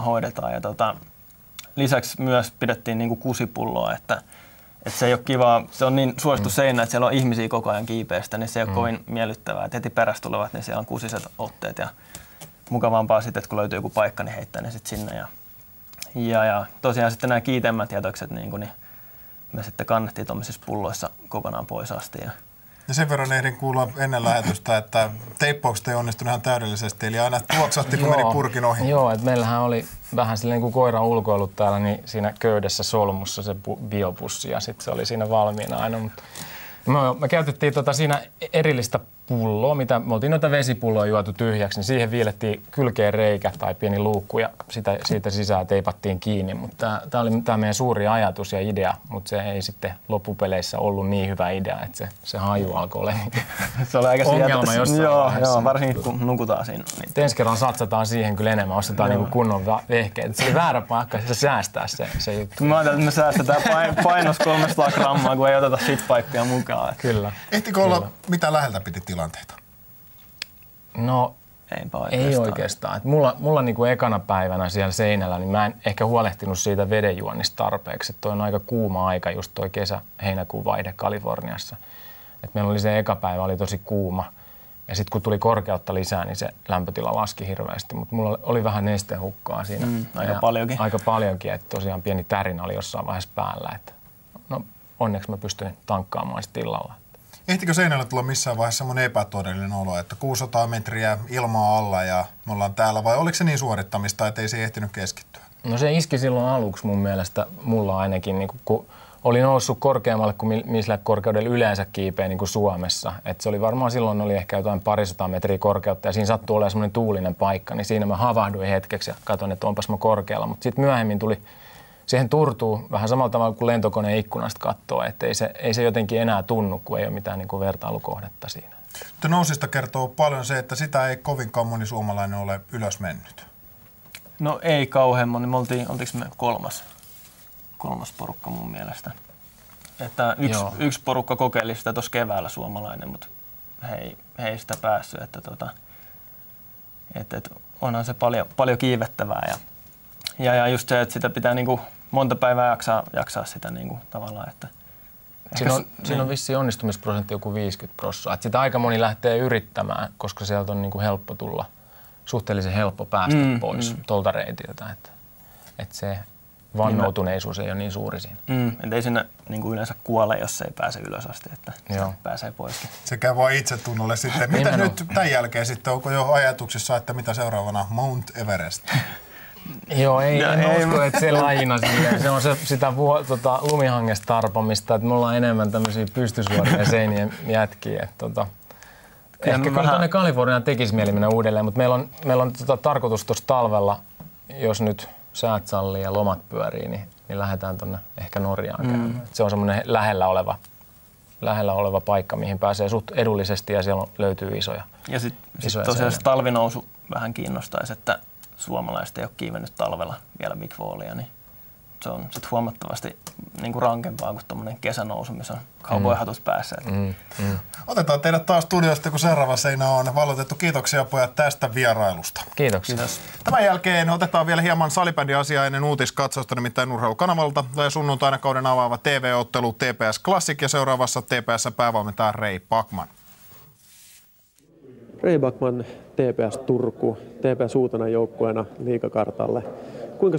hoidetaan. Ja lisäksi myös pidettiin niin kuin kusipulloa, että se ei ole kivaa. Se on niin suosittu seinä, että siellä on ihmisiä koko ajan kiipeästä, niin se ei ole kovin miellyttävää. Et heti perässä tulevat, niin siellä on kusiset otteet ja mukavampaa sitten, että kun löytyy joku paikka, niin heittää ne sitten sinne. Ja tosiaan sitten nämä kiitemmät jätökset, niin me sitten kannettiin tuollaisissa pulloissa kokonaan pois asti. Ja sen verran ehdin kuulla ennen lähetystä, että teippaukset ei onnistunut ihan täydellisesti, eli aina tuoksahti, kun meni purkin ohi. Joo, että meillähän oli vähän silleen kuin koiran ulkoilut täällä, niin siinä köydessä solmussa se biopussi ja sitten se oli siinä valmiina aina. Me käytettiin siinä erillistä pulloa, mitä me oltiin noita vesipulloja juotu tyhjäksi, niin siihen viilettiin kylkeen reikä tai pieni luukku ja siitä sisään teipattiin kiinni. Mutta tämä oli tämä meidän suuri ajatus ja idea, mutta se ei sitten loppupeleissä ollut niin hyvä idea, että se haju alkoi olla se oli aika ongelma jossain vaiheessa. Joo, varsinkin kun nukutaan siinä. Niin. Ensi kerran satsataan siihen kyllä enemmän, ostetaan niinku kunnon vehkeet. Se oli väärä paikka se säästää se juttu. Mä ajattelin, että me säästetään painos 300 grammaa, kun ei oteta shitpaikkoja mukaan. Kyllä. Ehtikö olla mitä läheltä piti tilanteita? No ei oikeastaan. Et mulla niinku ekana päivänä siellä seinällä, niin mä en ehkä huolehtinut siitä vedenjuonnista tarpeeksi. Toi on aika kuuma aika, just toi kesä-heinäkuun vaihde Kaliforniassa. Et meillä oli se eka päivä, oli tosi kuuma. Ja sitten kun tuli korkeutta lisää, niin se lämpötila laski hirveästi. Mutta mulla oli vähän nestehukkaa siinä. Aika paljonkin. Aika paljonkin, että tosiaan pieni tärinä oli jossain vaiheessa päällä. Et no onneksi mä pystyin tankkaamaan sitten illalla. Ehtikö seinällä tulla missään vaiheessa semmoinen epätodellinen olo, että 600 metriä ilmaa alla ja me ollaan täällä, vai oliko se niin suorittamista, että ei se ehtinyt keskittyä? No se iski silloin aluksi mun mielestä, mulla ainakin, niin kun oli noussut korkeammalle kuin millä korkeudella yleensä kiipeä niin kuin Suomessa. Et se oli varmaan silloin oli ehkä jotain parisataa metriä korkeutta ja siinä sattui olemaan semmoinen tuulinen paikka, niin siinä mä havahduin hetkeksi ja katsoin, että onpas mä korkealla. Mutta sitten myöhemmin tuli siihen turtuu vähän samalla tavalla kuin lentokoneen ikkunasta katsoo, että ei se jotenkin enää tunnu, kun ei ole mitään niin kuin vertailukohdetta siinä. Mutta nousista kertoo paljon se, että sitä ei kovinkaan moni suomalainen ole ylös mennyt. No ei kauhean moni. Me oltiinko me kolmas porukka mun mielestä. Että yksi porukka kokeili sitä tuossa keväällä suomalainen, mutta he ei sitä päässyt. Että onhan se paljon kiivettävää ja just se, että sitä pitää niinku monta päivää jaksaa sitä niinku tavallaan, että siinä on vissiin onnistumisprosentti joku 50%. Että sitä aika moni lähtee yrittämään, koska sieltä on niinku helppo tulla, suhteellisen helppo päästä pois tuolta reitiltä. Että se vannoutuneisuus ei ole niin suuri siinä. Että ei sinne niinku yleensä kuole, jos ei pääse ylös asti, että pääsee poiskin. Se käy vaan itsetunnolle sitten. Mitä nyt tämän jälkeen sitten? Onko jo ajatuksissa, että mitä seuraavana? Mount Everest? Joo, en usko, että se lajina silleen. Se on sitä lumihangesta tarpomista, että me ollaan enemmän tämmöisiä pystysuorien seinien jätkiä. Ehkä kyllä tuonne Kaliforniaan tekisi mieli mennä uudelleen, mutta meillä on tarkoitus tuossa talvella, jos nyt säät sallii ja lomat pyörii, niin lähdetään tuonne ehkä Norjaan käymään. Se on semmoinen lähellä oleva paikka, mihin pääsee suht edullisesti ja siellä löytyy isoja. Ja sitten tosiaan se talvinousu vähän kiinnostaisi, että suomalaiset ei ole kiivennyt talvella vielä Big Fallia, niin se on sitten huomattavasti niinku rankempaa kuin tuommoinen kesänousu, missä on cowboyhatut päässä. Otetaan teidät taas studiosta, kun seuraava seinä on valotettu. Kiitoksia pojat tästä vierailusta. Kiitoksia. Kiitos. Tämän jälkeen otetaan vielä hieman salibändiasiaa ennen uutiskatsausta, nimittäin Urheilukanavalta. Sunnuntaina kauden avaava TV-ottelu TPS Classic ja seuraavassa TPS päävalmentaja Ray Backman. Ray Backman, TPS Turku, TPS uutena joukkueena liigakartalle. Kuinka